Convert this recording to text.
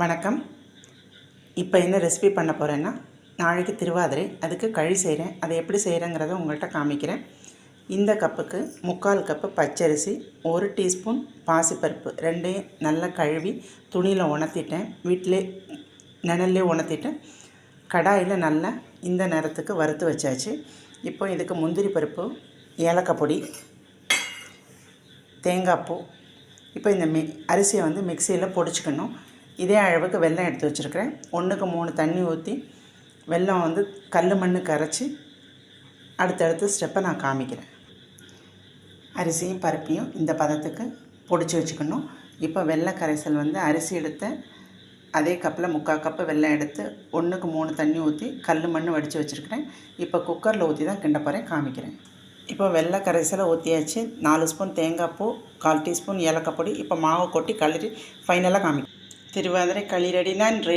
வணக்கம். இப்போ என்ன ரெசிபி பண்ண போகிறேன்னா, நாளைக்கு திருவாதிரை, அதுக்கு களி செய்கிறேன். அதை எப்படி செய்கிறேங்கிறத உங்கள்கிட்ட காமிக்கிறேன். இந்த கப்புக்கு 3/4 கப்பு பச்சரிசி, 1 டீஸ்பூன் பாசிப்பருப்பு, ரெண்டையும் நல்லா கழுவி துணியில் உணர்த்திட்டேன். வீட்டிலே நிழல்லே உணர்த்திட்டேன். கடாயில் நல்லா இந்த நேரத்துக்கு வறுத்து வச்சாச்சு. இப்போ இதுக்கு முந்திரி பருப்பு, ஏலக்காய் பொடி, தேங்காய் பூ. இப்போ இந்த அரிசியை வந்து மிக்சியில் பொடிச்சுக்கணும். இதே அளவுக்கு வெல்லம் எடுத்து வச்சுருக்கிறேன். 1க்கு 3 தண்ணி ஊற்றி வெல்லம் வந்து கல் மண் கரைச்சி அடுத்தடுத்த ஸ்டெப்பை நான் காமிக்கிறேன். அரிசியும் பருப்பையும் இந்த பதத்துக்கு பொடிச்சு வச்சுக்கணும். இப்போ வெல்ல கரைசல் வந்து அரிசி எடுத்த அதே கப்பில் 3/4 கப்பு வெல்லம் எடுத்து 1க்கு 3 தண்ணி ஊற்றி கல் மண் வடித்து வச்சுருக்கிறேன். இப்போ குக்கரில் ஊற்றி தான் கிண்ட போகிறேன், காமிக்கிறேன். இப்போ வெள்ளை கரைசலை ஊற்றியாச்சு. 4 ஸ்பூன் தேங்காய் பூ, 1/4 டீஸ்பூன் ஏலக்காய் பொடி. இப்போ மாவை கொட்டி கலரி ஃபைனலாக காமிக்கிறேன். திருவாதிரை களி ரெடி. நன்றி.